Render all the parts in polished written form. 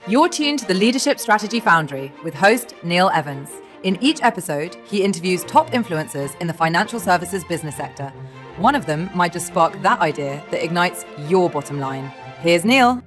You're tuned to the Leadership Strategy Foundry with host Neil Evans. In each episode, he interviews top influencers in the financial services business sector. One of them might just spark that idea that ignites your bottom line. Here's Neil.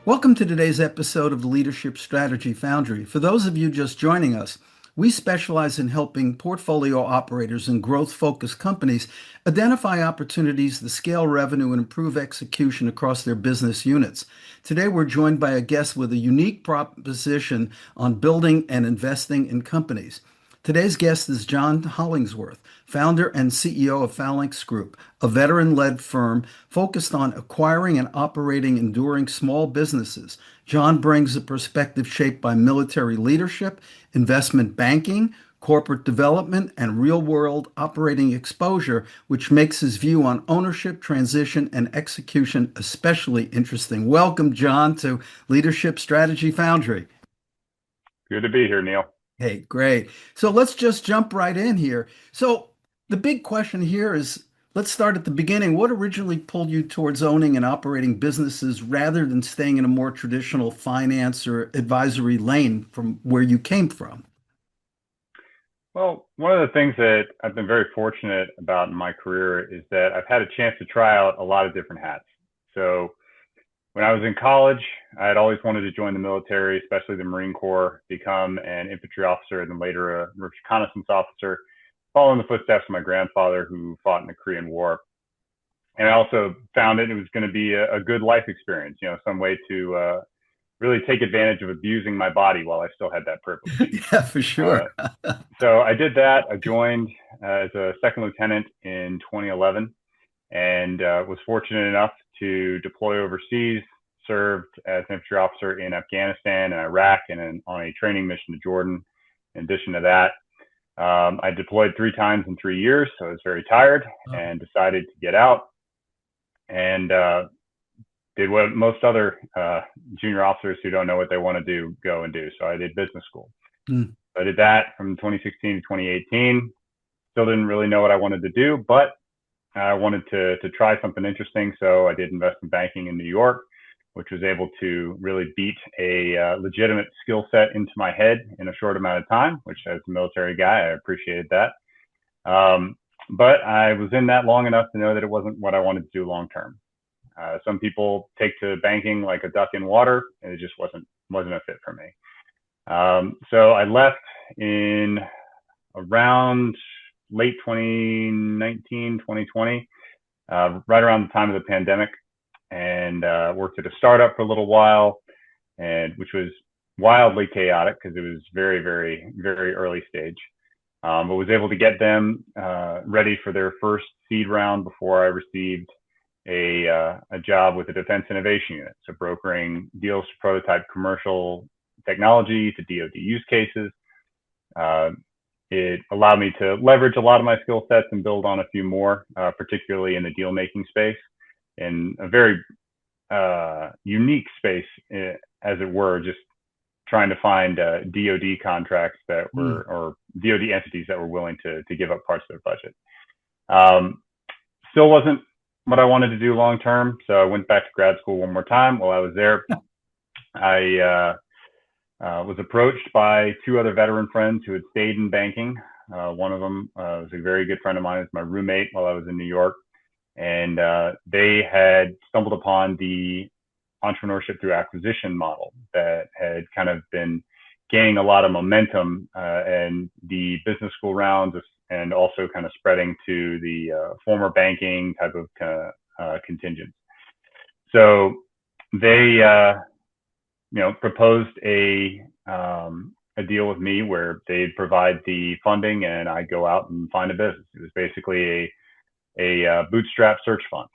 Welcome to today's episode of the Leadership Strategy Foundry. For those of you just joining us, we specialize in helping portfolio operators and growth-focused companies identify opportunities to scale revenue and improve execution across their business units. Today, we're joined by a guest with a unique proposition on building and investing in companies. Today's guest is John Hollingsworth, founder and CEO of Phalanx Group, a veteran-led firm focused on acquiring and operating enduring small businesses. John brings a perspective shaped by military leadership, investment banking, corporate development, and real-world operating exposure, which makes his view on ownership, transition, and execution especially interesting. Welcome, John, to Leadership Strategy Foundry. Good to be here, Neil. Hey, great. So let's just jump right in here. So the big question here is, let's start at the beginning. What originally pulled you towards owning and operating businesses rather than staying in a more traditional finance or advisory lane from where you came from? Well, one of the things that I've been very fortunate about in my career is that I've had a chance to try out a lot of different hats. So when I was in college, I had always wanted to join the military, especially the Marine Corps, become an infantry officer and then later a reconnaissance officer, following the footsteps of my grandfather who fought in the Korean War. And I also found it was going to be a good life experience, some way to really take advantage of abusing my body while I still had that privilege. Yeah, for sure. So I did that. I joined as a second lieutenant in 2011 and was fortunate enough to deploy overseas, served as an infantry officer in Afghanistan and Iraq and on a training mission to Jordan. In addition to that, I deployed 3 times in 3 years, so I was very tired and decided to get out and did what most other junior officers who don't know what they want to do go and do. So I did business school. So I did that from 2016 to 2018. Still didn't really know what I wanted to do, but I wanted to try something interesting. So I did investment banking in New York, which was able to really beat a legitimate skill set into my head in a short amount of time, which as a military guy, I appreciated that. But I was in that long enough to know that it wasn't what I wanted to do long term. Some people take to banking like a duck in water, and it just wasn't a fit for me. So I left in around late 2019, 2020, right around the time of the pandemic, and worked at a startup for a little while, which was wildly chaotic because it was very, very, very early stage. But was able to get them ready for their first seed round before I received a job with the Defense Innovation Unit, so brokering deals to prototype commercial technology to DoD use cases. It allowed me to leverage a lot of my skill sets and build on a few more, particularly in the deal making space, in a very unique space, as it were, just trying to find DoD contracts that were, or DoD entities that were willing to give up parts of their budget. Still wasn't what I wanted to do long term, so I went back to grad school one more time. While I was there, I was approached by 2 other veteran friends who had stayed in banking. One of them was a very good friend of mine. It was my roommate while I was in New York. And they had stumbled upon the entrepreneurship through acquisition model that had kind of been gaining a lot of momentum and the business school rounds and also kind of spreading to the former banking type of contingents. So they proposed a deal with me where they'd provide the funding and I'd go out and find a business. It was basically a bootstrap search fund,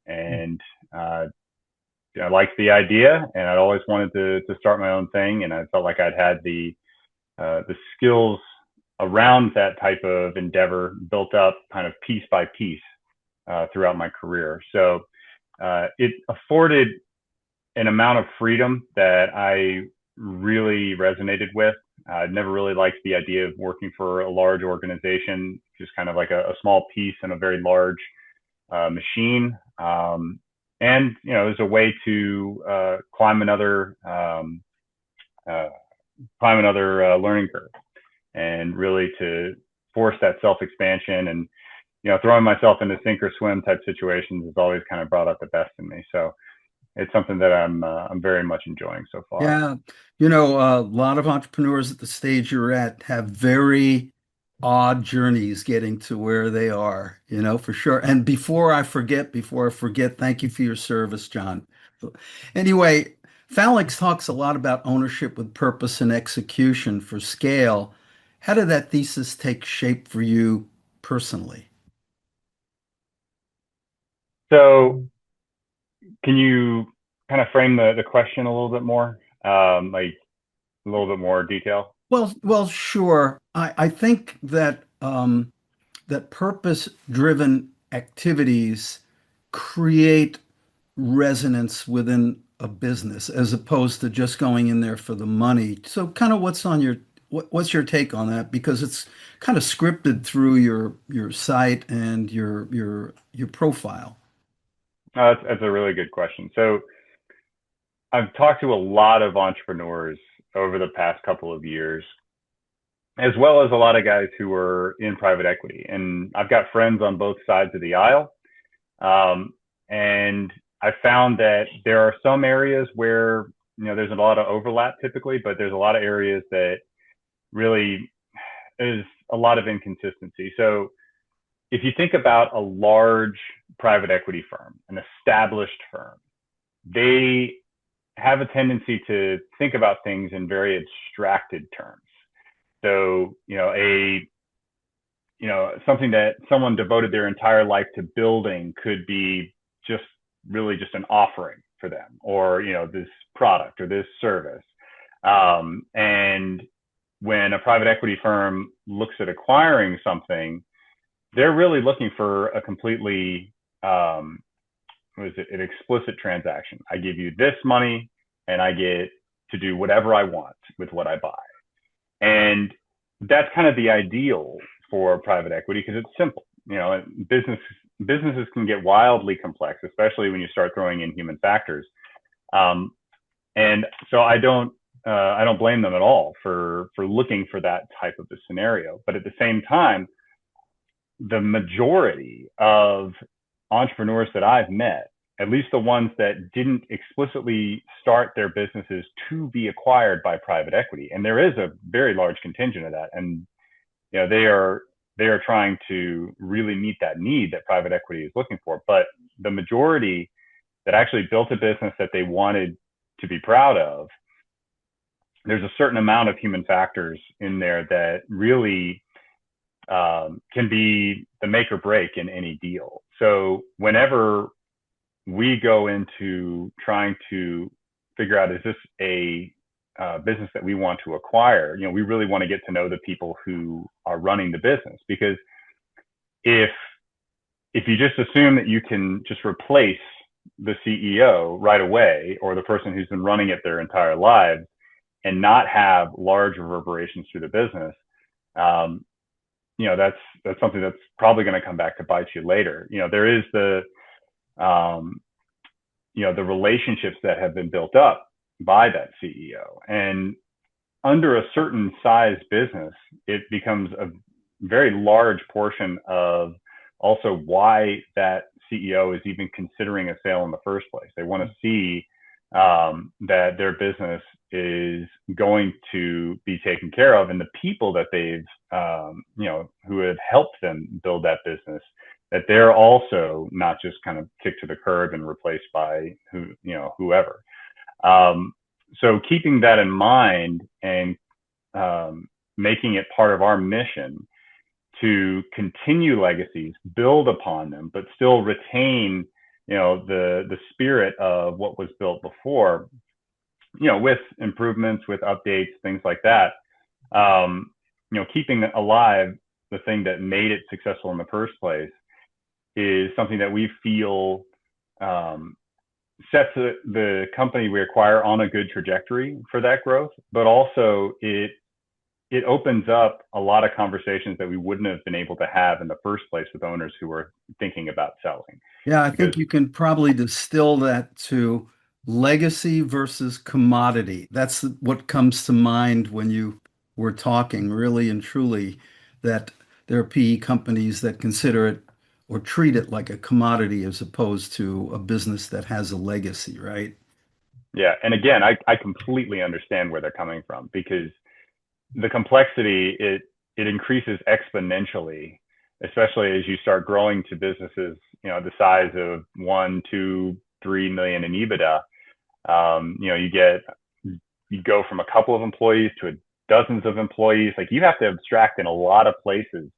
and I liked the idea, and I'd always wanted to start my own thing, and I felt like I'd had the skills around that type of endeavor built up kind of piece by piece throughout my career. So it afforded an amount of freedom that I really resonated with. I'd never really liked the idea of working for a large organization, just kind of like a small piece in a very large machine. and there's a way to climb another learning curve, and really to force that self-expansion. And throwing myself into sink or swim type situations has always kind of brought out the best in me. So it's something that I'm very much enjoying so far. Yeah. A lot of entrepreneurs at the stage you're at have very odd journeys getting to where they are, for sure. And before I forget, thank you for your service, John. Anyway, Phalanx talks a lot about ownership with purpose and execution for scale. How did that thesis take shape for you personally? So can you kind of frame the question a little bit more, like a little bit more detail? Well, sure. I think that that purpose-driven activities create resonance within a business as opposed to just going in there for the money. So kind of what's your take on that? Because it's kind of scripted through your site and your profile. That's a really good question. So I've talked to a lot of entrepreneurs over the past couple of years, as well as a lot of guys who are in private equity. And I've got friends on both sides of the aisle. And I found that there are some areas where, there's a lot of overlap typically, but there's a lot of areas that really is a lot of inconsistency. So if you think about a large private equity firm, an established firm, they have a tendency to think about things in very abstracted terms. So, something that someone devoted their entire life to building could be just really just an offering for them, or, this product or this service. And when a private equity firm looks at acquiring something, they're really looking for a completely, an explicit transaction. I give you this money and I get to do whatever I want with what I buy. And that's kind of the ideal for private equity because it's simple. Businesses can get wildly complex, especially when you start throwing in human factors. And so I don't blame them at all for looking for that type of a scenario. But at the same time, the majority of entrepreneurs that I've met, at least the ones that didn't explicitly start their businesses to be acquired by private equity, and there is a very large contingent of that, and they are trying to really meet that need that private equity is looking for. But the majority that actually built a business that they wanted to be proud of, there's a certain amount of human factors in there that really can be the make or break in any deal. So whenever we go into trying to figure out, is this a business that we want to acquire? We really want to get to know the people who are running the business, because if you just assume that you can just replace the CEO right away, or the person who's been running it their entire lives, and not have large reverberations through the business, that's something that's probably going to come back to bite you later. There is the relationships that have been built up by that CEO, and under a certain size business, it becomes a very large portion of also why that CEO is even considering a sale in the first place. They want to see that their business is going to be taken care of, and the people that they've, who have helped them build that business, that they're also not just kind of kicked to the curb and replaced by whoever. So keeping that in mind and making it part of our mission to continue legacies, build upon them, but still retain, the spirit of what was built before, with improvements, with updates, things like that. Keeping alive the thing that made it successful in the first place is something that we feel sets the company we acquire on a good trajectory for that growth, but also it it opens up a lot of conversations that we wouldn't have been able to have in the first place with owners who were thinking about selling. Yeah, I Because think you can probably distill that to legacy versus commodity. That's what comes to mind when you were talking, really and truly, that there are PE companies that consider it or treat it like a commodity as opposed to a business that has a legacy, right? yeah, and again, I completely understand where they're coming from, because the complexity, it increases exponentially, especially as you start growing to businesses, the size of 1, 2, 3 million in EBITDA. You go from a couple of employees to dozens of employees. Like, you have to abstract in a lot of places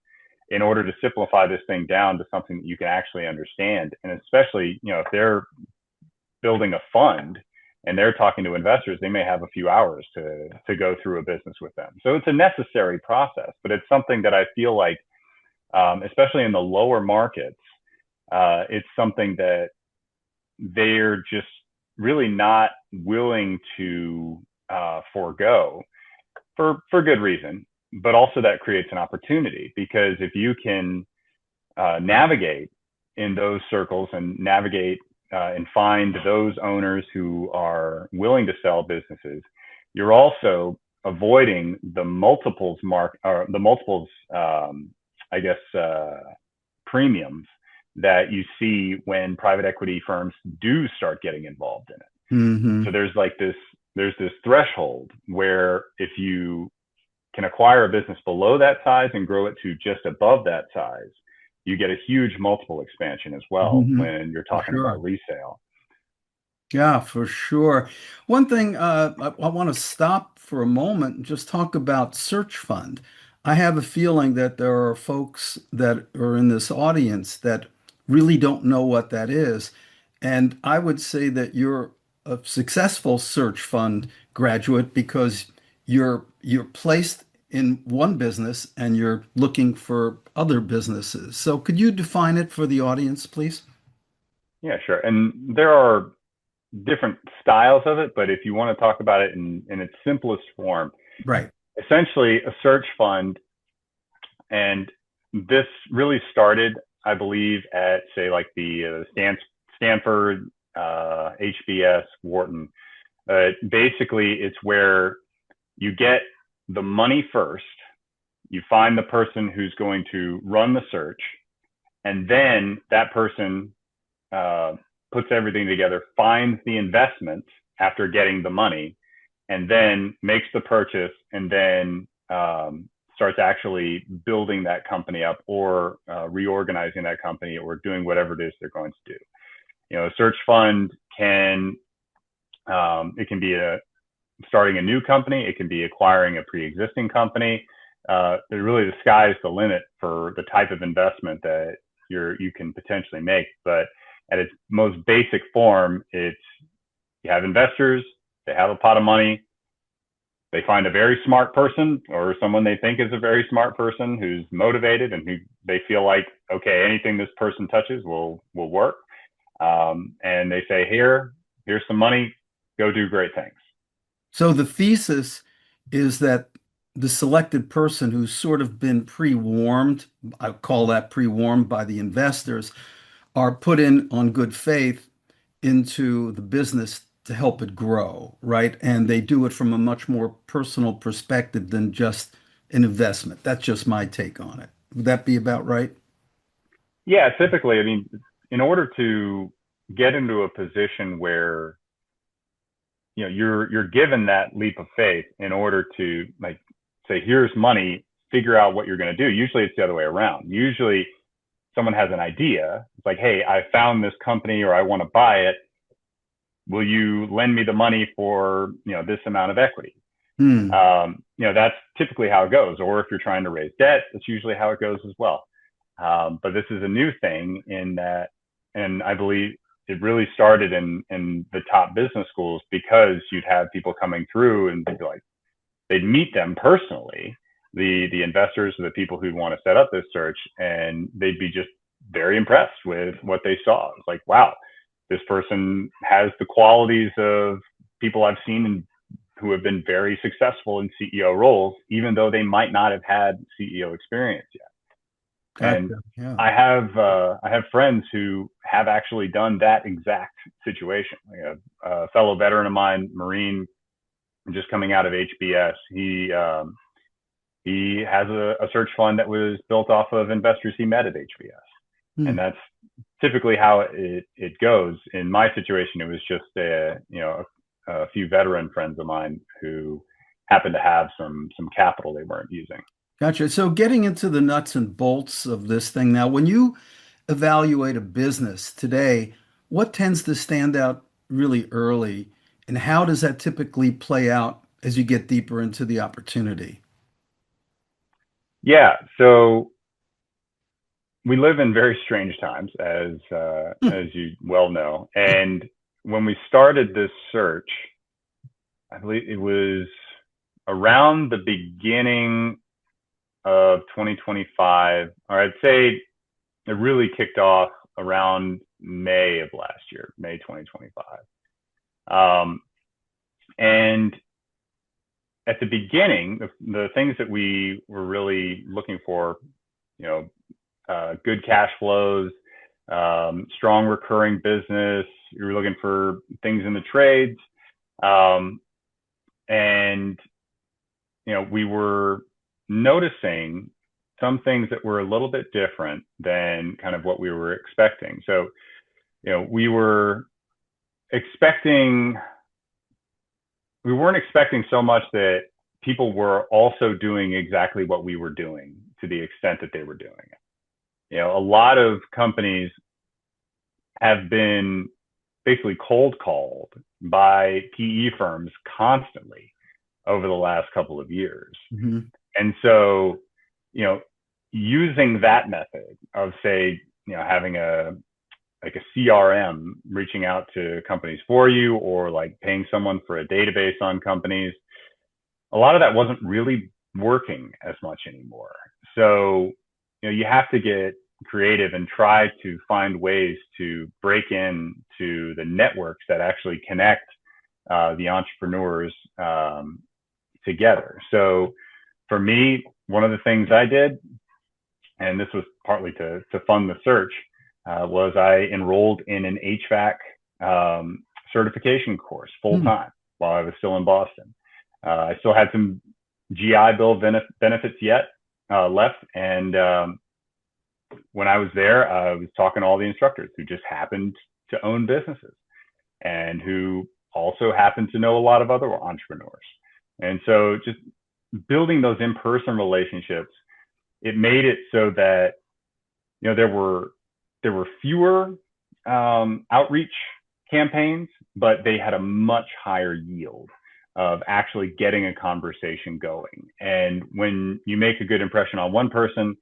in order to simplify this thing down to something that you can actually understand. And especially, if they're building a fund and they're talking to investors, they may have a few hours to go through a business with them. So it's a necessary process, but it's something that I feel like, especially in the lower markets, it's something that they're just really not willing to forego for good reason. But also that creates an opportunity, because if you can navigate in those circles and navigate and find those owners who are willing to sell businesses, you're also avoiding the multiples premiums that you see when private equity firms do start getting involved in it. Hmm. So there's this threshold where if you can acquire a business below that size and grow it to just above that size, you get a huge multiple expansion as well Hmm. when you're For talking sure. about resale. Yeah, for sure. One thing I want to stop for a moment and just talk about search fund. I have a feeling that there are folks that are in this audience that really don't know what that is. And I would say that you're a successful search fund graduate because you're placed in one business and you're looking for other businesses. So could you define it for the audience, please? Yeah, sure. And there are different styles of it, but if you want to talk about it in its simplest form, Right. essentially a search fund, and this really started, I believe, at, say, like the Stanford, HBS, Wharton. Basically, it's where you get the money first, you find the person who's going to run the search, and then that person puts everything together, finds the investment after getting the money, and then makes the purchase, and then starts actually building that company up, or reorganizing that company, or doing whatever it is they're going to do. A search fund it can be starting a new company, it can be acquiring a pre-existing company. Really, the sky's the limit for the type of investment that you can potentially make. But at its most basic form, it's, you have investors, they have a pot of money, they find a very smart person, or someone they think is a very smart person who's motivated and who they feel like, okay, anything this person touches will work. And they say, here's some money, go do great things. So the thesis is that the selected person who's sort of been pre-warmed, I call that pre-warmed by the investors, are put in on good faith into the business to help it grow, right? And they do it from a much more personal perspective than just an investment. That's just my take on it. Would that be about right? Yeah, typically, I mean, in order to get into a position where you're given that leap of faith in order to, like, say, here's money, figure out what you're going to do. Usually it's the other way around. Usually someone has an idea. It's like, hey, I found this company, or I want to buy it. Will you lend me the money for, this amount of equity? Hmm. That's typically how it goes. Or if you're trying to raise debt, that's usually how it goes as well. But this is a new thing in that, and I believe it really started in the top business schools, because you'd have people coming through and they'd be like, they'd meet them personally, the investors or the people who want to set up this search, and they'd be just very impressed with what they saw. It's like, wow, this person has the qualities of people I've seen in who have been very successful in CEO roles, even though they might not have had CEO experience yet. Gotcha. And Yeah. I have friends who have actually done that exact situation. Like a fellow veteran of mine, Marine, just coming out of HBS, he has a search fund that was built off of investors he met at HBS, and that's typically how it goes. In my situation, it was just a few veteran friends of mine who happened to have some capital they weren't using. Gotcha. So getting into the nuts and bolts of this thing now, when you evaluate a business today, what tends to stand out really early, and how does that typically play out as you get deeper into the opportunity? Yeah, so we live in very strange times, as you well know. And when we started this search, I believe it was around the beginning of 2025, or I'd say it really kicked off around May of last year, May 2025. And at the beginning, the things that we were really looking for, good cash flows, strong recurring business. You were looking for things in the trades. And, we were noticing some things that were a little bit different than kind of what we were expecting. So, we weren't expecting so much that people were also doing exactly what we were doing to the extent that they were doing it. A lot of companies have been basically cold called by PE firms constantly over the last couple of years. Mm-hmm. And so, using that method of, say, having a CRM reaching out to companies for you, or like paying someone for a database on companies, a lot of that wasn't really working as much anymore. So, you have to get creative and try to find ways to break into the networks that actually connect the entrepreneurs together. So for me, one of the things I did, and this was partly to fund the search, was I enrolled in an HVAC certification course full time while I was still in Boston. I still had some GI Bill benefits left, and when I was there, I was talking to all the instructors who just happened to own businesses and who also happened to know a lot of other entrepreneurs. And so just building those in-person relationships, it made it so that, there were fewer outreach campaigns, but they had a much higher yield of actually getting a conversation going. And when you make a good impression on one person,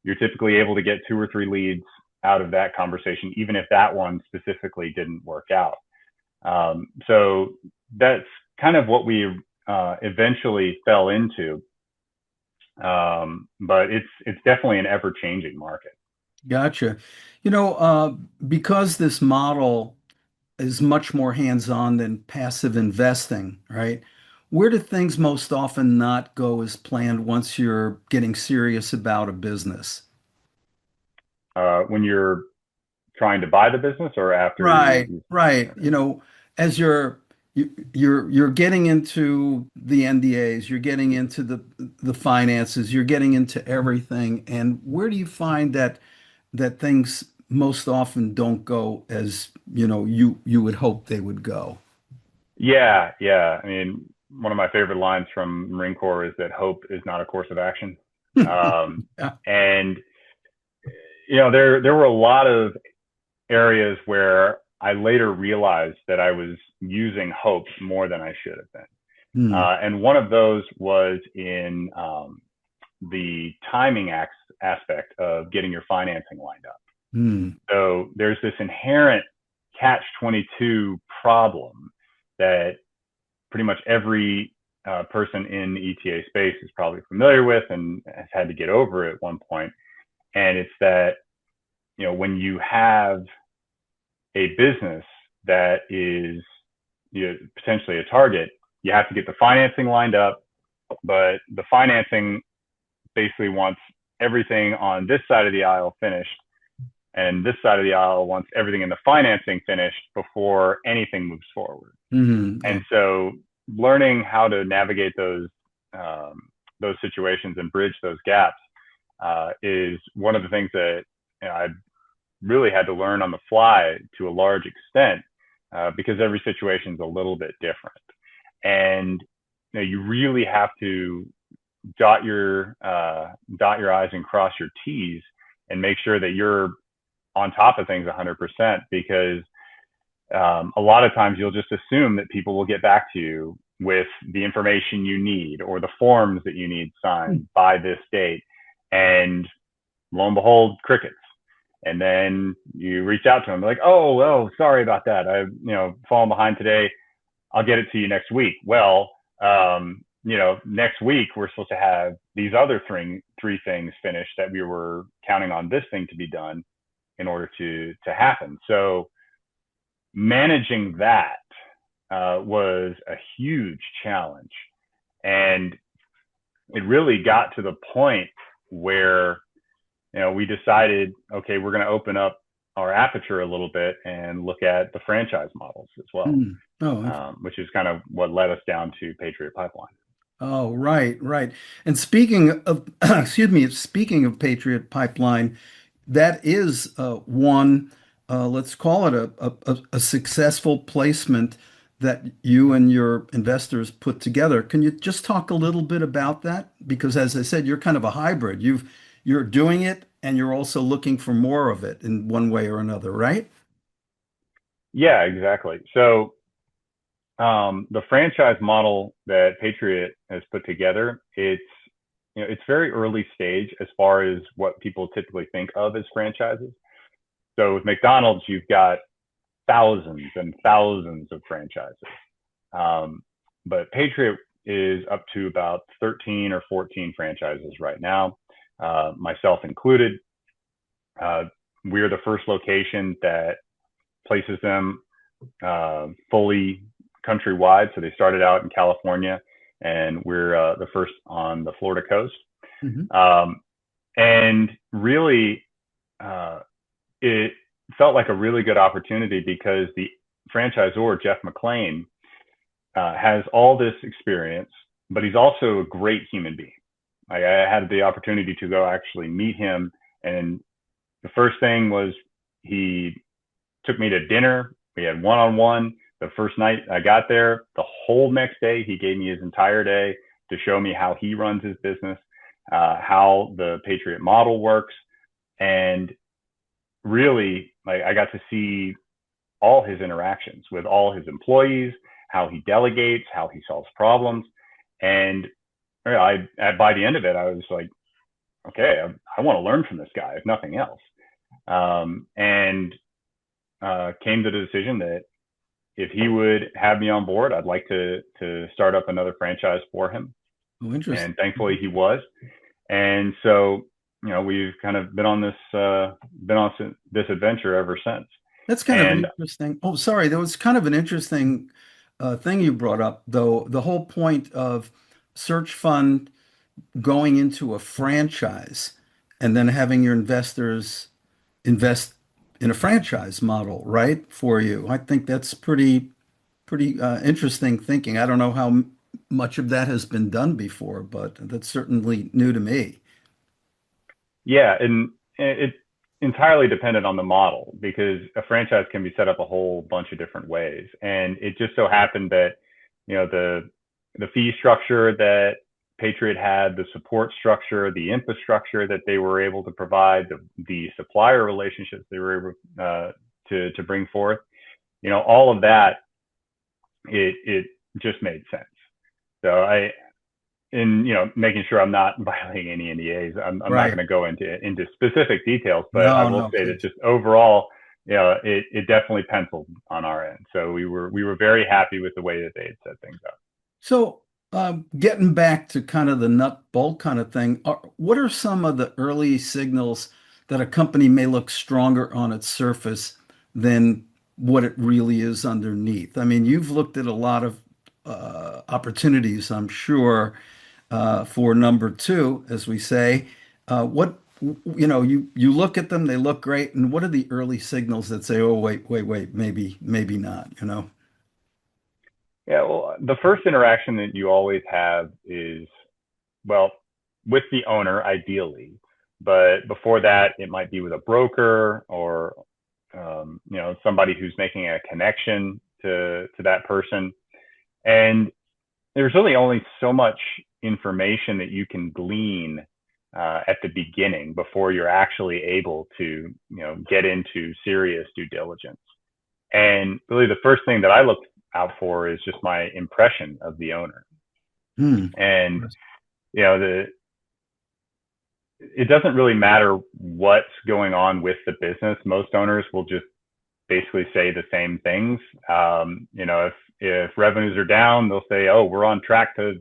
you're typically able to get 2 or 3 leads out of that conversation, even if that one specifically didn't work out. So that's kind of what we eventually fell into. But it's definitely an ever-changing market. Gotcha. Because this model is much more hands-on than passive investing, right? Where do things most often not go as planned once you're getting serious about a business? When you're trying to buy the business, or after Right, right. Okay. As you're getting into the NDAs, you're getting into the finances, you're getting into everything. And where do you find that things most often don't go as, you would hope they would go? Yeah. I mean, one of my favorite lines from Marine Corps is that hope is not a course of action. Yeah. And there were a lot of areas where I later realized that I was using hope more than I should have been. And one of those was in the timing aspect of getting your financing lined up. So there's this inherent catch-22 problem that pretty much every person in the ETA space is probably familiar with and has had to get over at one point. And it's that, when you have a business that is potentially a target, you have to get the financing lined up, but the financing basically wants everything on this side of the aisle finished, and this side of the aisle wants everything in the financing finished before anything moves forward. Mm-hmm. And so learning how to navigate those situations and bridge those gaps is one of the things that I really had to learn on the fly to a large extent, because every situation is a little bit different. And you really have to dot your I's and cross your T's and make sure that you're on top of things 100%, because a lot of times you'll just assume that people will get back to you with the information you need or the forms that you need signed by this date. And lo and behold, crickets. And then you reach out to them like, oh, sorry about that. Fallen behind today. I'll get it to you next week. Well, next week we're supposed to have these other three things finished that we were counting on this thing to be done in order to happen. So managing that was a huge challenge. And it really got to the point where, we decided, okay, we're going to open up our aperture a little bit and look at the franchise models as well, which is kind of what led us down to Patriot Pipeline. Oh, right, right. And speaking of, speaking of Patriot Pipeline, that is one, let's call it a successful placement that you and your investors put together. Can you just talk a little bit about that? Because as I said, you're kind of a hybrid. You're doing it and you're also looking for more of it in one way or another, right? Yeah, exactly. So the franchise model that Patriot has put together, it's very early stage as far as what people typically think of as franchises. So with McDonald's, you've got thousands and thousands of franchises. But Patriot is up to about 13 or 14 franchises right now, myself included. We're the first location that places them fully countrywide. So they started out in California, and we're the first on the Florida coast. Mm-hmm. And really, it felt like a really good opportunity because the franchisor, Jeff McLean, has all this experience, but he's also a great human being. I had the opportunity to go actually meet him, and the first thing was he took me to dinner. We had one-on-one. The first night I got there, the whole next day, he gave me his entire day to show me how he runs his business, how the Patriot model works. And really, I got to see all his interactions with all his employees, how he delegates, how he solves problems. And by the end of it, I was like, okay, I want to learn from this guy, if nothing else. And came to the decision that if he would have me on board, I'd like to start up another franchise for him. Oh, interesting. And thankfully he was. And so, we've kind of been on this adventure ever since. That's kind of interesting. Oh, sorry. There was kind of an interesting thing you brought up, though. The whole point of search fund going into a franchise and then having your investors invest in a franchise model, right, for you. I think that's pretty interesting thinking. I don't know how much of that has been done before, but that's certainly new to me. Yeah, and it's entirely dependent on the model because a franchise can be set up a whole bunch of different ways. And it just so happened that, the fee structure that Patriot had, the support structure, the infrastructure that they were able to provide, the supplier relationships they were able to bring forth, all of that, it just made sense. So making sure I'm not violating any NDAs, I'm not Right. going to go into specific details, but I No, will no, say that please. just overall, it definitely penciled on our end. So we were very happy with the way that they had set things up. So, getting back to kind of the nut bolt kind of thing, what are some of the early signals that a company may look stronger on its surface than what it really is underneath? I mean, you've looked at a lot of opportunities, I'm sure, for number two, as we say. You look at them, they look great, and what are the early signals that say, oh, wait, maybe not, you know? Yeah, well, the first interaction that you always have is, well, with the owner, ideally. But before that, it might be with a broker or, somebody who's making a connection to that person. And there's really only so much information that you can glean at the beginning before you're actually able to, get into serious due diligence. And really, the first thing that I look out for is just my impression of the owner. Hmm. And the it doesn't really matter what's going on with the business. Most owners will just basically say the same things. If revenues are down, they'll say, "Oh, we're on track to,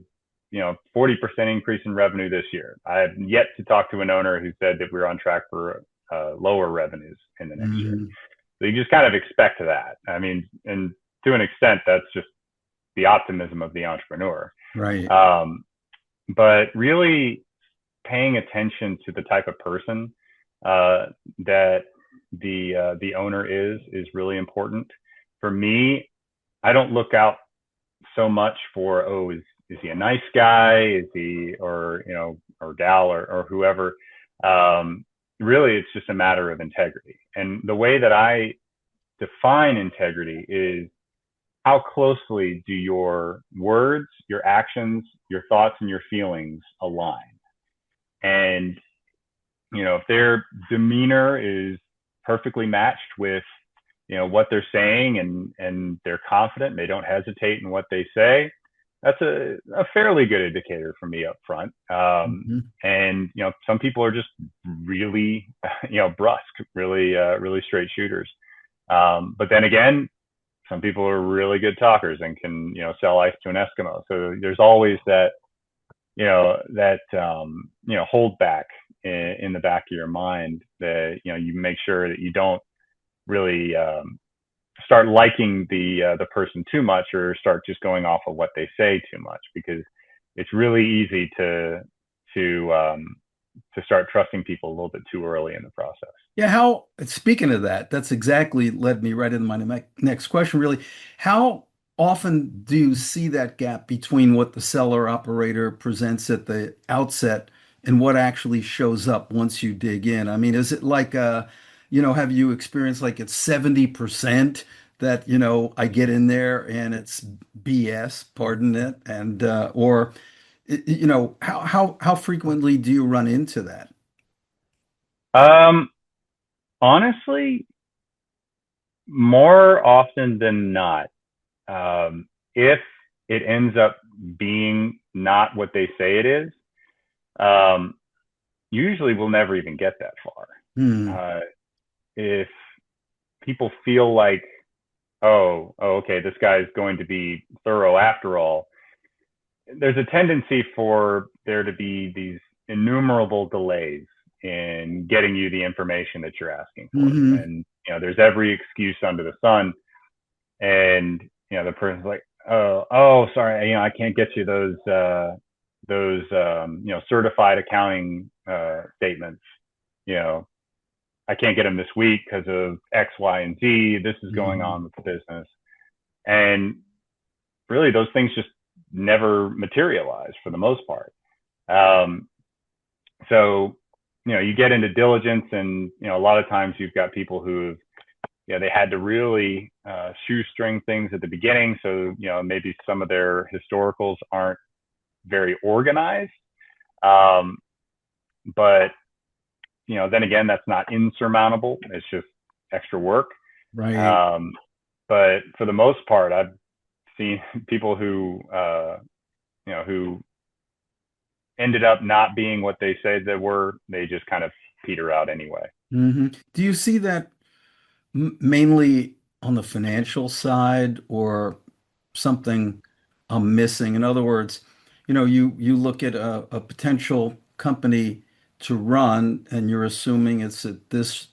40% increase in revenue this year." I have yet to talk to an owner who said that we're on track for lower revenues in the next year. Hmm. So you just kind of expect that. I mean, and to an extent, that's just the optimism of the entrepreneur. Right. But really paying attention to the type of person that the owner is really important. For me, I don't look out so much for, oh, is he a nice guy? Is he, or gal or whoever? Really, it's just a matter of integrity. And the way that I define integrity is how closely do your words, your actions, your thoughts, and your feelings align? And, if their demeanor is perfectly matched with, what they're saying and they're confident and they don't hesitate in what they say, that's a fairly good indicator for me up front. Mhm. And, some people are just really, brusque, really straight shooters. But then again, some people are really good talkers and can, sell ice to an Eskimo. So there's always that, hold back in the back of your mind that, you make sure that you don't really start liking the person too much or start just going off of what they say too much, because it's really easy to start trusting people a little bit too early in the process. Yeah, speaking of that, that's exactly led me right into my next question, really. How often do you see that gap between what the seller operator presents at the outset and what actually shows up once you dig in? I mean, is it like, have you experienced like it's 70% that, I get in there and it's BS, pardon it, and, or, how frequently do you run into that? Um, Honestly, more often than not, if it ends up being not what they say it is, um, usually we'll never even get that far. Hmm. Uh, if people feel like, okay, this guy's going to be thorough after all, there's a tendency for there to be these innumerable delays in getting you the information that you're asking for. Hmm. And, there's every excuse under the sun. And, the person's like, sorry, I can't get you those certified accounting statements. You know, I can't get them this week because of X, Y, and Z. This is going Hmm. on with the business. And really, those things just never materialize for the most part. Um, so, you get into diligence, and, a lot of times you've got people who, they had to really shoestring things at the beginning. So, maybe some of their historicals aren't very organized. Um, but, then again, that's not insurmountable. It's just extra work. Right. Um, but for the most part, I've seen people who ended up not being what they said they were. They just kind of peter out anyway. Do you see that mainly on the financial side or something I'm missing? In other words, you look at a potential company to run and you're assuming it's at this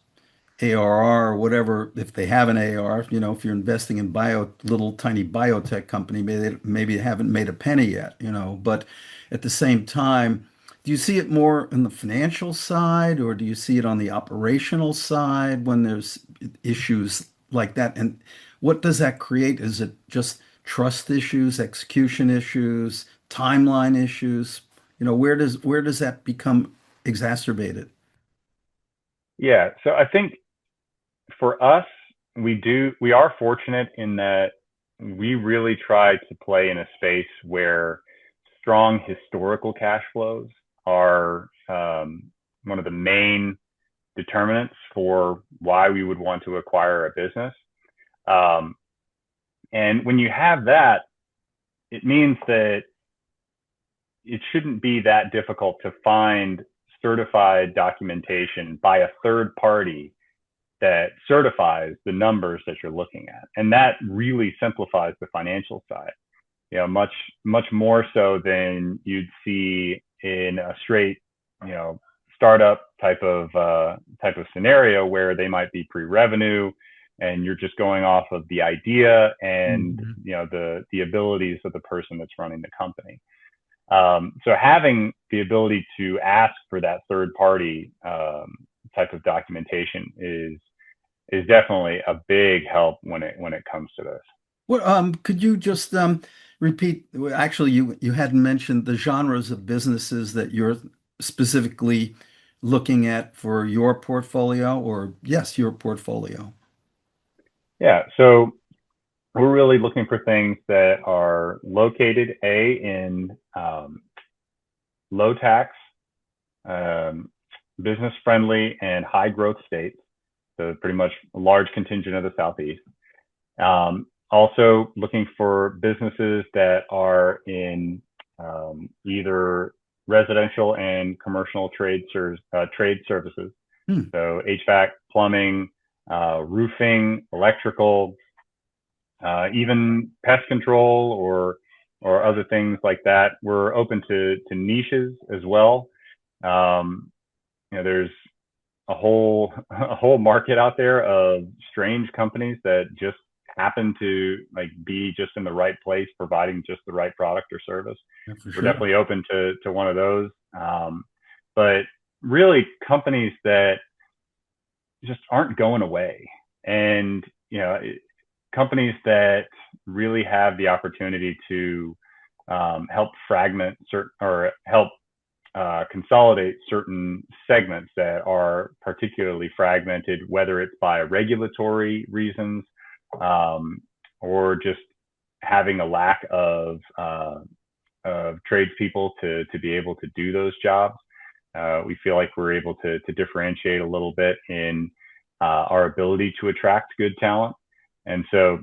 ARR or whatever, if they have an ARR, if you're investing in little tiny biotech company, maybe they haven't made a penny yet, but at the same time, do you see it more in the financial side or do you see it on the operational side when there's issues like that? And what does that create? Is it just trust issues, execution issues, timeline issues? Where does that become exacerbated? Yeah. So I think for us, we are fortunate in that we really try to play in a space where strong historical cash flows are one of the main determinants for why we would want to acquire a business. Um, and when you have that, it means that it shouldn't be that difficult to find certified documentation by a third party that certifies the numbers that you're looking at. And that really simplifies the financial side, much more so than you'd see in a straight, startup type of scenario where they might be pre-revenue and you're just going off of the idea and, Mhm. the abilities of the person that's running the company. So having the ability to ask for that third party type of documentation is definitely a big help when it comes to this. Could you just repeat? Well, actually, you hadn't mentioned the genres of businesses that you're specifically looking at for your portfolio, or yes, your portfolio. Yeah, so we're really looking for things that are located in low tax, um, business friendly, and high growth states. So pretty much a large contingent of the Southeast. Also looking for businesses that are in either residential and commercial trade services. Hmm. So HVAC, plumbing, roofing, electrical, even pest control or other things like that. We're open to niches as well. There's a whole market out there of strange companies that just happen to be just in the right place, providing just the right product or service. Yeah, for We're sure. definitely open to one of those. But really companies that just aren't going away. And, companies that really have the opportunity to help fragment certain or help consolidate certain segments that are particularly fragmented, whether it's by regulatory reasons or just having a lack of tradespeople to be able to do those jobs. We feel like we're able to differentiate a little bit in our ability to attract good talent. And so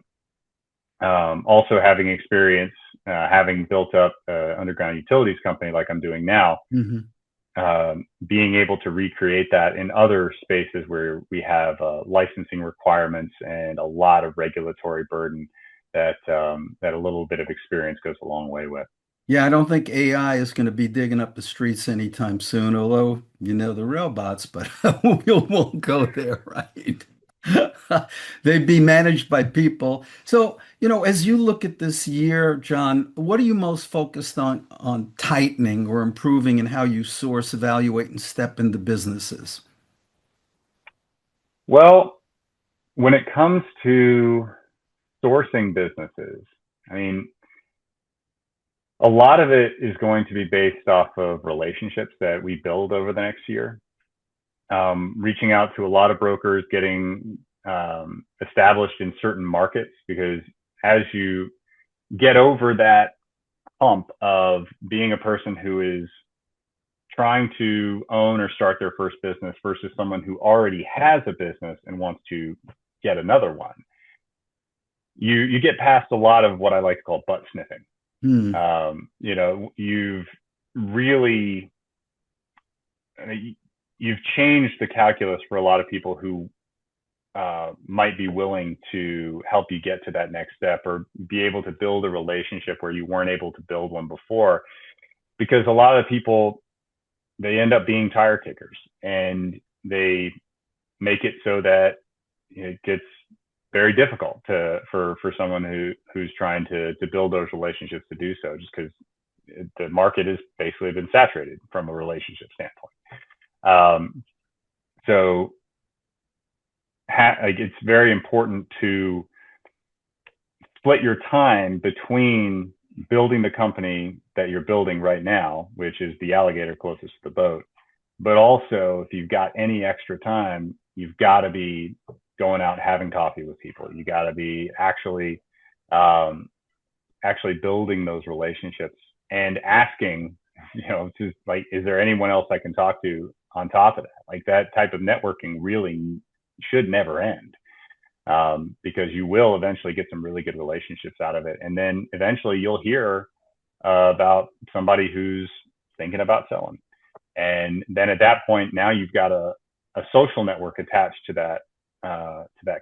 also having experience, having built up an underground utilities company like I'm doing now, Hmm. being able to recreate that in other spaces where we have licensing requirements and a lot of regulatory burden that a little bit of experience goes a long way with. Yeah, I don't think AI is going to be digging up the streets anytime soon, although the robots, but we won't go there, right? They'd be managed by people. So, as you look at this year, John, what are you most focused on tightening or improving in how you source, evaluate, and step into businesses? Well, when it comes to sourcing businesses, I mean, a lot of it is going to be based off of relationships that we build over the next year. Reaching out to a lot of brokers, getting established in certain markets, because as you get over that hump of being a person who is trying to own or start their first business versus someone who already has a business and wants to get another one, you get past a lot of what I like to call butt sniffing. Hmm. You've really you've changed the calculus for a lot of people who might be willing to help you get to that next step or be able to build a relationship where you weren't able to build one before. Because a lot of people, they end up being tire kickers and they make it so that it gets very difficult for someone who's trying to build those relationships to do so, just because the market has basically been saturated from a relationship standpoint. So it's very important to split your time between building the company that you're building right now, which is the alligator closest to the boat. But also, if you've got any extra time, you've got to be going out and having coffee with people. You got to be actually building those relationships and asking, just like, is there anyone else I can talk to on top of that? Like, that type of networking really should never end, because you will eventually get some really good relationships out of it. And then eventually you'll hear about somebody who's thinking about selling. And then at that point, now you've got a social network attached to that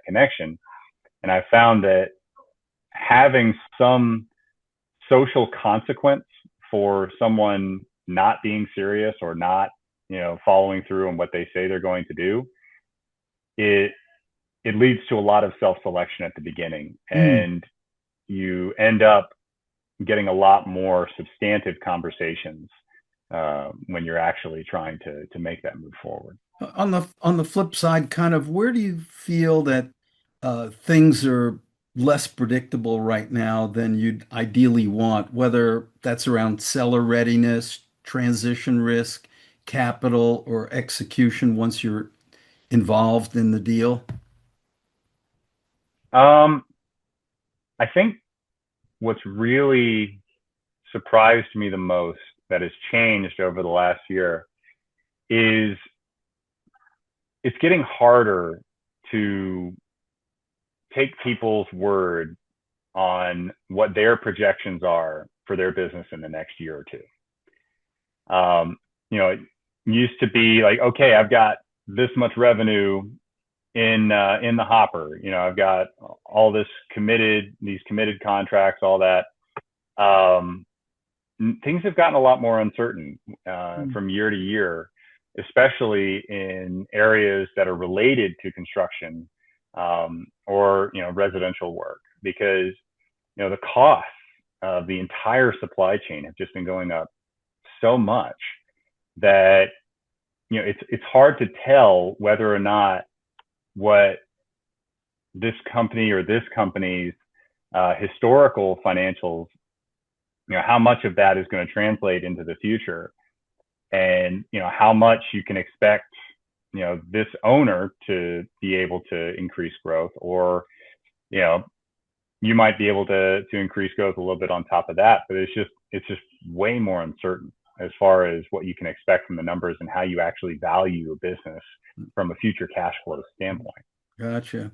connection. And I found that having some social consequence for someone not being serious or not, following through on what they say they're going to do, it leads to a lot of self-selection at the beginning, and you end up getting a lot more substantive conversations when you're actually trying to make that move forward. On the flip side, kind of, where do you feel that things are less predictable right now than you'd ideally want, whether that's around seller readiness, transition risk, capital, or execution once you're involved in the deal? I think what's really surprised me the most that has changed over the last year is it's getting harder to take people's word on what their projections are for their business in the next year or two. It used to be like, okay, I've got this much revenue in the hopper. I've got all these committed contracts, all that. Things have gotten a lot more uncertain from year to year, especially in areas that are related to construction or residential work, because the costs of the entire supply chain have just been going up so much that it's hard to tell whether or not what this company or this company's historical financials, how much of that is going to translate into the future, and how much you can expect this owner to be able to increase growth, or you might be able to increase growth a little bit on top of that, but it's just way more uncertain as far as what you can expect from the numbers and how you actually value a business from a future cash flow standpoint. Gotcha.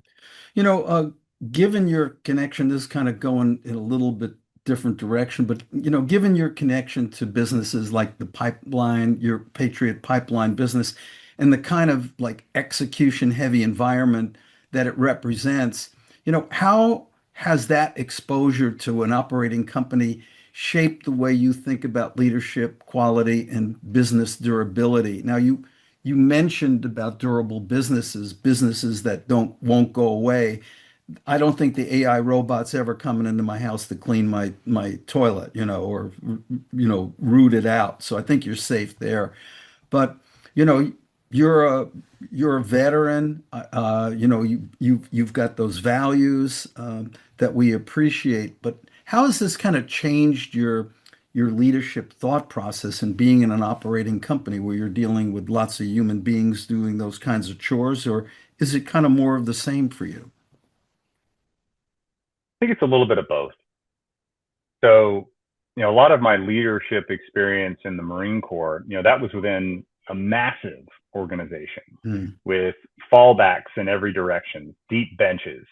Given your connection, this is kind of going in a little bit different direction, but given your connection to businesses like the pipeline, your Patriot Pipeline business, and the kind of like execution heavy environment that it represents, how has that exposure to an operating company shaped the way you think about leadership, quality, and business durability? Now, you mentioned about durable businesses that won't go away. I don't think the AI robot's ever coming into my house to clean my toilet, or root it out. So I think you're safe there. But you're a veteran. You've got those values that we appreciate. But how has this kind of changed your leadership thought process and being in an operating company where you're dealing with lots of human beings doing those kinds of chores, or is it kind of more of the same for you? I think it's a little bit of both. So, a lot of my leadership experience in the Marine Corps, that was within a massive organization with fallbacks in every direction, deep benches.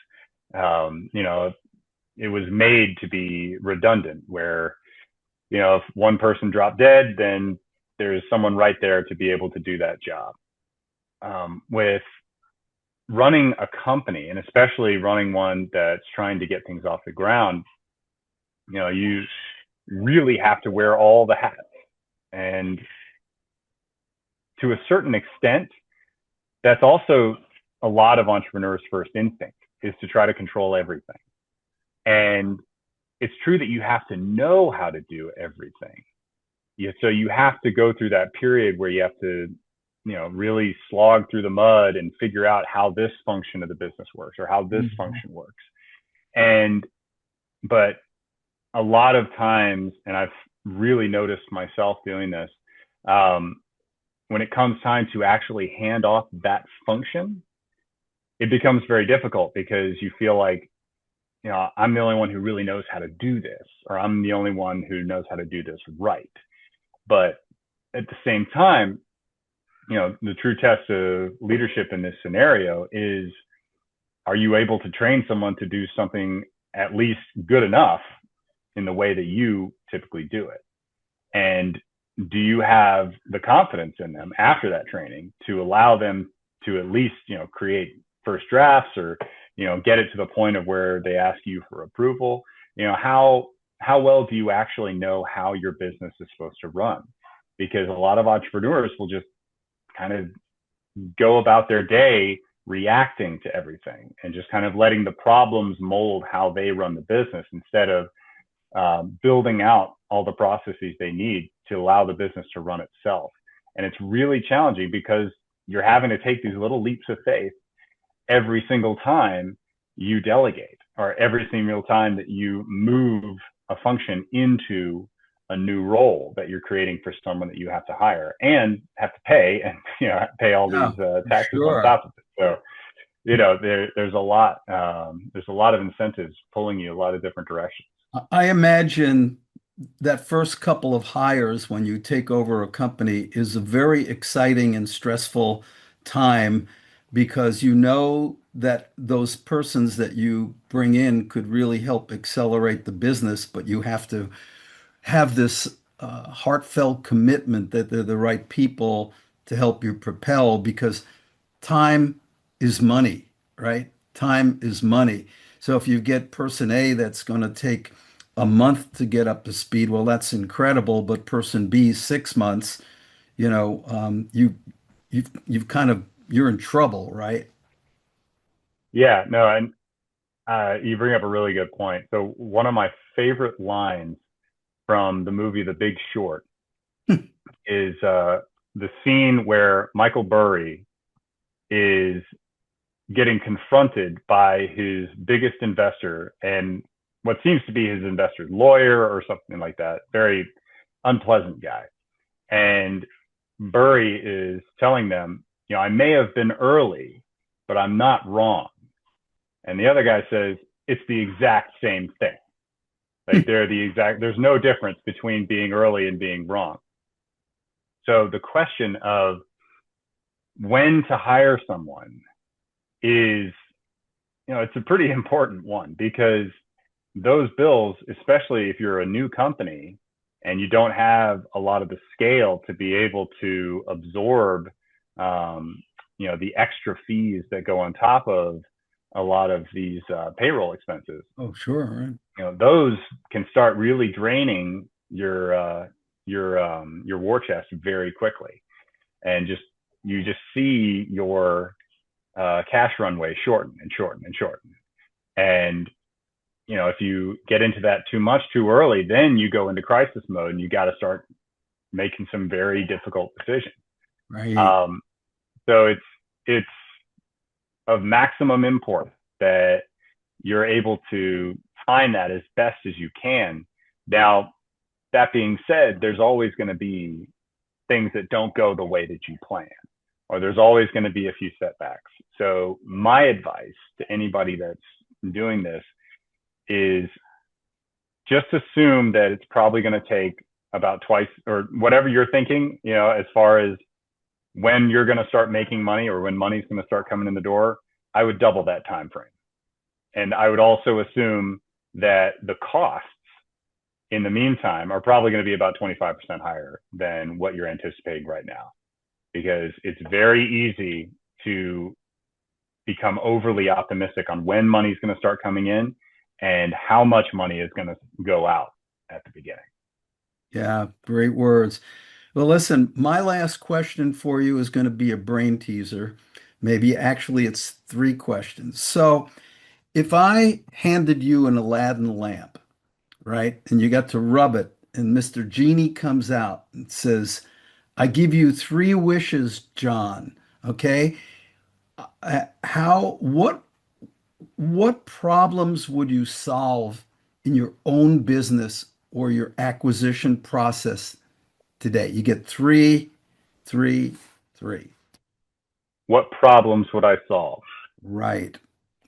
It was made to be redundant where, if one person dropped dead, then there's someone right there to be able to do that job. With running a company, and especially running one that's trying to get things off the ground, you really have to wear all the hats. And to a certain extent, that's also a lot of entrepreneurs' first instinct is to try to control everything. And it's true that you have to know how to do everything. So you have to go through that period where you have to, really slog through the mud and figure out how this function of the business works or how this function works. But a lot of times, and I've really noticed myself doing this, when it comes time to actually hand off that function, it becomes very difficult because you feel like, I'm the only one who really knows how to do this, or I'm the only one who knows how to do this right. But at the same time, the true test of leadership in this scenario is, are you able to train someone to do something at least good enough in the way that you typically do it? And do you have the confidence in them after that training to allow them to at least, create first drafts or, get it to the point of where they ask you for approval? How well do you actually know how your business is supposed to run? Because a lot of entrepreneurs will just kind of go about their day reacting to everything and just kind of letting the problems mold how they run the business instead of building out all the processes they need to allow the business to run itself. And it's really challenging because you're having to take these little leaps of faith every single time you delegate or every single time that you move a function into a new role that you're creating for someone that you have to hire and have to pay and pay all these taxes on top of it. So there's a lot of incentives pulling you a lot of different directions. I imagine that first couple of hires when you take over a company is a very exciting and stressful time because you know that those persons that you bring in could really help accelerate the business, but you have to have this heartfelt commitment that they're the right people to help you propel because time is money, right? Time is money. So if you get person A that's going to take a month to get up to speed, well, that's incredible. But person B, 6 months, you've kind of you're in trouble, right? Yeah, no, and you bring up a really good point. So one of my favorite lines from the movie The Big Short is the scene where Michael Burry is getting confronted by his biggest investor and what seems to be his investor's lawyer or something like that. Very unpleasant guy. And Burry is telling them, I may have been early, but I'm not wrong. And the other guy says, it's the exact same thing. Like there's no difference between being early and being wrong. So the question of when to hire someone is, it's a pretty important one because those bills, especially if you're a new company and you don't have a lot of the scale to be able to absorb, the extra fees that go on top of a lot of these payroll expenses. Oh, sure. Right. Those can start really draining your war chest very quickly, and you just see your cash runway shorten and shorten and shorten. And if you get into that too much too early, then you go into crisis mode and you got to start making some very difficult decisions. Right. So it's of maximum import that you're able to time that as best as you can. Now, that being said, there's always going to be things that don't go the way that you plan, or there's always going to be a few setbacks. So my advice to anybody that's doing this is just assume that it's probably going to take about twice or whatever you're thinking, as far as when you're going to start making money or when money's going to start coming in the door. I would double that time frame. And I would also assume that the costs in the meantime are probably going to be about 25% higher than what you're anticipating right now, because it's very easy to become overly optimistic on when money's going to start coming in and how much money is going to go out at the beginning. Yeah, great words. Well, listen, my last question for you is going to be a brain teaser. Maybe actually it's three questions. So if I handed you an Aladdin lamp, right, and you got to rub it, and Mr. Genie comes out and says, I give you three wishes, John. Okay. What problems would you solve in your own business or your acquisition process today? You get three, three, three. What problems would I solve? Right.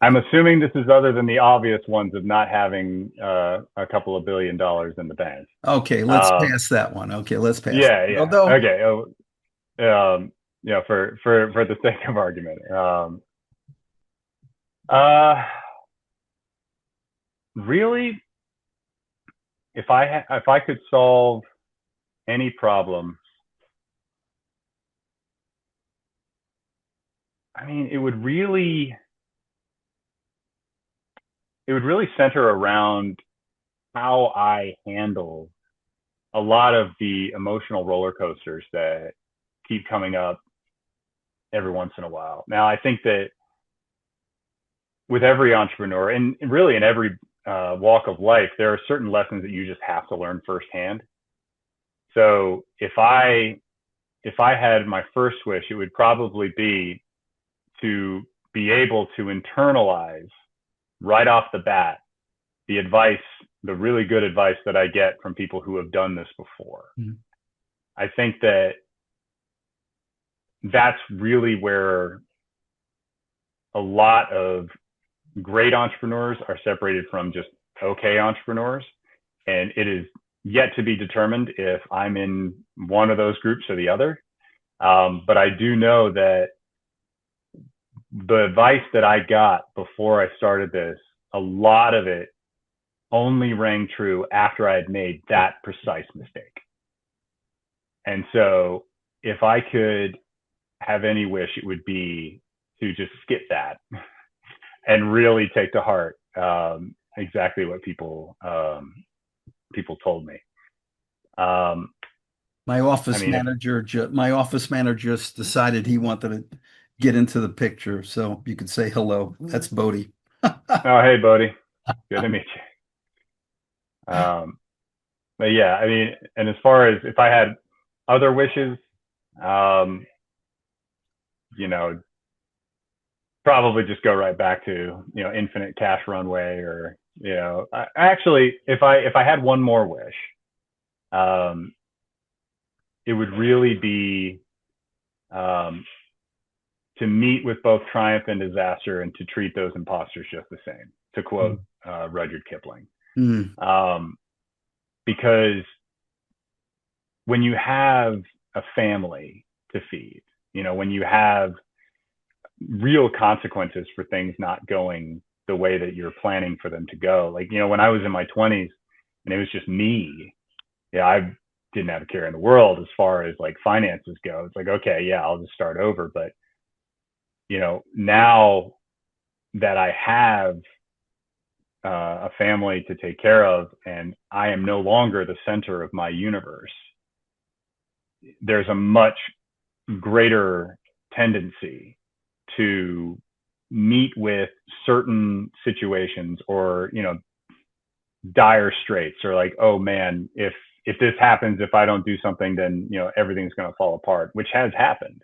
I'm assuming this is other than the obvious ones of not having a couple of $1 billion in the bank. Okay, let's Um, pass that one. Okay, let's pass. yeah, yeah, Although, okay. For the sake of argument, uh, really, if I could solve any problem, I mean, it would really center around how I handle a lot of the emotional roller coasters that keep coming up every once in a while. Now, I think that with every entrepreneur and really in every walk of life, there are certain lessons that you just have to learn firsthand. So if I had my first wish, it would probably be to be able to internalize right off the bat the advice, the really good advice that I get from people who have done this before. Mhm. I think that that's really where a lot of great entrepreneurs are separated from just okay entrepreneurs. And it is yet to be determined if I'm in one of those groups or the other. But I do know that the advice that I got before I started this, a lot of it only rang true after I had made that precise mistake. And so if I could have any wish, it would be to just skip that and really take to heart exactly what people told me. Um, my I office mean, if manager, my office manager just decided he wanted to get into the picture, so you could say hello. That's Bodie. oh hey buddy, good to meet you. But yeah, I mean, and as far as if I had other wishes, um, you know, probably just go right back to infinite cash runway or actually if I had one more wish, um, it would really be um, to meet with both triumph and disaster and to treat those imposters just the same, to quote Rudyard Kipling. Mm. Um, because when you have a family to feed, when you have real consequences for things not going the way that you're planning for them to go. Like, when I was in my 20s and it was just me, yeah, I didn't have a care in the world as far as like finances go. It's like, okay, yeah, I'll just start over. But, now that I have a family to take care of and I am no longer the center of my universe, there's a much greater tendency to meet with certain situations or dire straits or like, oh man, if this happens, if I don't do something, then everything's going to fall apart, which has happened.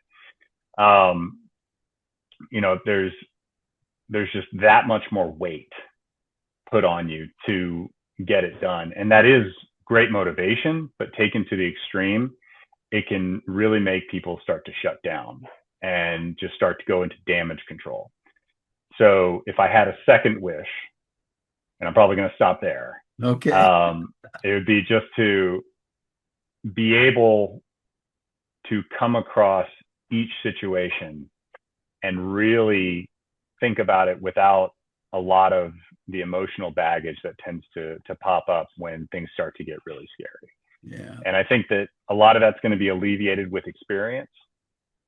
um there's just that much more weight put on you to get it done, and that is great motivation, but taken to the extreme, it can really make people start to shut down and just start to go into damage control. So if I had a second wish, and I'm probably going to stop there, Okay. it would be just to be able to come across each situation and really think about it without a lot of the emotional baggage that tends to pop up when things start to get really scary. Yeah. And I think that a lot of that's going to be alleviated with experience.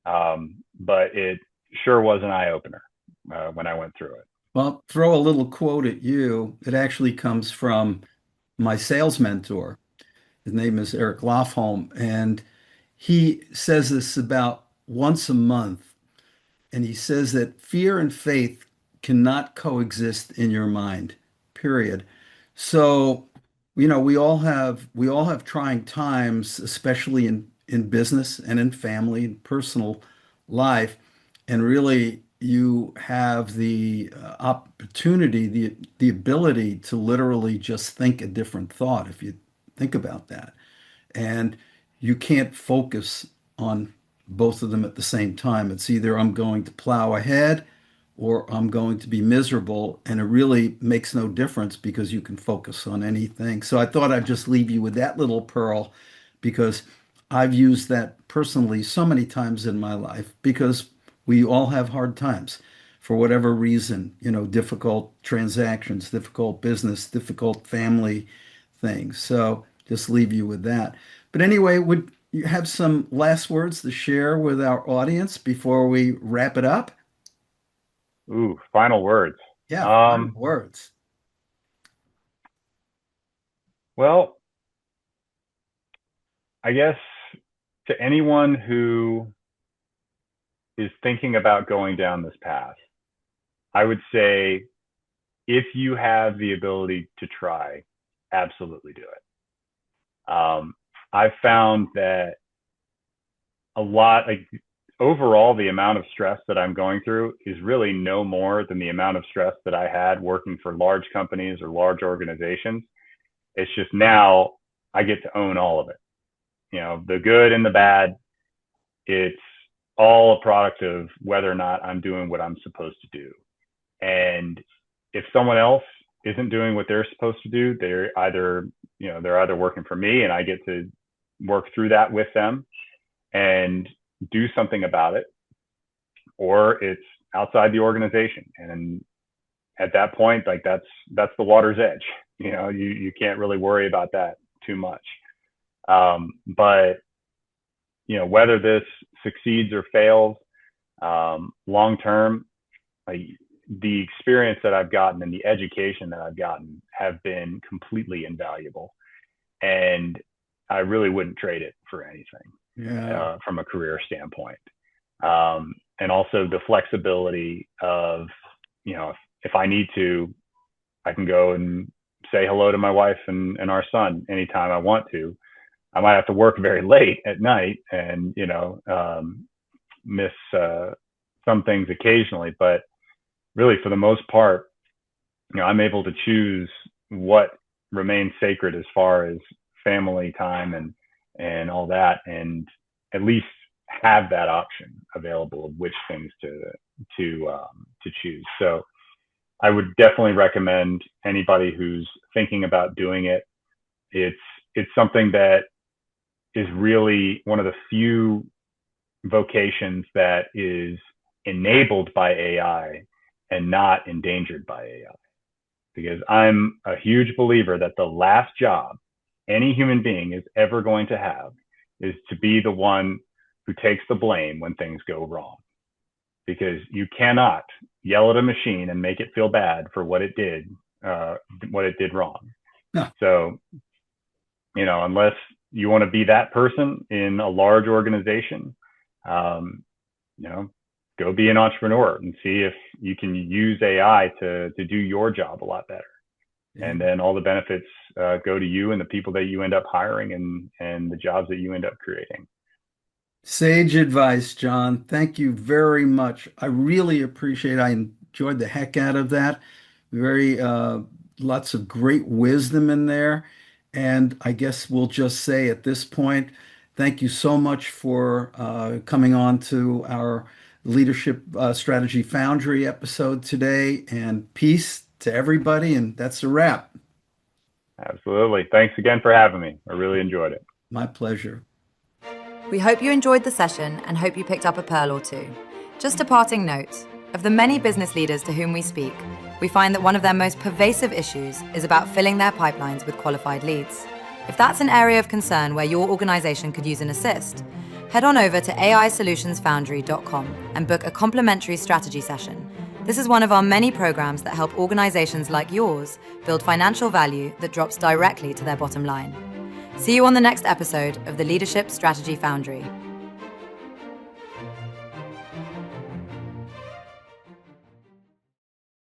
But it sure was an eye opener when I went through it. Well, throw a little quote at you. It actually comes from my sales mentor. His name is Eric Lofholm, and he says this about once a month. and he says that fear and faith cannot coexist in your mind, period. So, we all have trying times, especially in business and in family and personal life. And really, you have the opportunity, the ability to literally just think a different thought if you think about that. And you can't focus on both of them at the same time. It's either I'm going to plow ahead or I'm going to be miserable. And it really makes no difference because you can focus on anything. So I thought I'd just leave you with that little pearl because I've used that personally so many times in my life because we all have hard times for whatever reason, difficult transactions, difficult business, difficult family things. So just leave you with that. But anyway, would you have some last words to share with our audience before we wrap it up? Ooh, final words. Yeah, final words. Well, I guess to anyone who is thinking about going down this path, I would say if you have the ability to try, absolutely do it. I've found that overall, the amount of stress that I'm going through is really no more than the amount of stress that I had working for large companies or large organizations. It's just now I get to own all of it. The good and the bad, it's all a product of whether or not I'm doing what I'm supposed to do. And if someone else isn't doing what they're supposed to do, they're either working for me and I get to work through that with them and do something about it, or it's outside the organization. And at that point, that's the water's edge. You can't really worry about that too much. But whether this succeeds or fails, long term, the experience that I've gotten and the education that I've gotten have been completely invaluable. And I really wouldn't trade it for anything from a career standpoint. And also the flexibility of, if I need to, I can go and say hello to my wife and our son anytime I want to. I might have to work very late at night and, miss some things occasionally, but really for the most part, I'm able to choose what remains sacred as far as family time and all that, and at least have that option available of which things to choose. So I would definitely recommend anybody who's thinking about doing it. It's something that is really one of the few vocations that is enabled by AI and not endangered by AI. Because I'm a huge believer that the last job any human being is ever going to have is to be the one who takes the blame when things go wrong. Because you cannot yell at a machine and make it feel bad for what it did wrong. No. So, unless you want to be that person in a large organization, go be an entrepreneur and see if you can use AI to do your job a lot better. Yeah. And then all the benefits go to you and the people that you end up hiring and the jobs that you end up creating. Sage advice, John. Thank you very much. I really appreciate it. I enjoyed the heck out of that. Very lots of great wisdom in there. And I guess we'll just say at this point, thank you so much for coming on to our Leadership Strategy Foundry episode today. And peace to everybody. And that's a wrap. Absolutely. Thanks again for having me. I really enjoyed it. My pleasure. We hope you enjoyed the session and hope you picked up a pearl or two. Just a parting note, of the many business leaders to whom we speak, we find that one of their most pervasive issues is about filling their pipelines with qualified leads. If that's an area of concern where your organization could use an assist, head on over to aisolutionsfoundry.com and book a complimentary strategy session. This is one of our many programs that help organizations like yours build financial value that drops directly to their bottom line. See you on the next episode of the Leadership Strategy Foundry.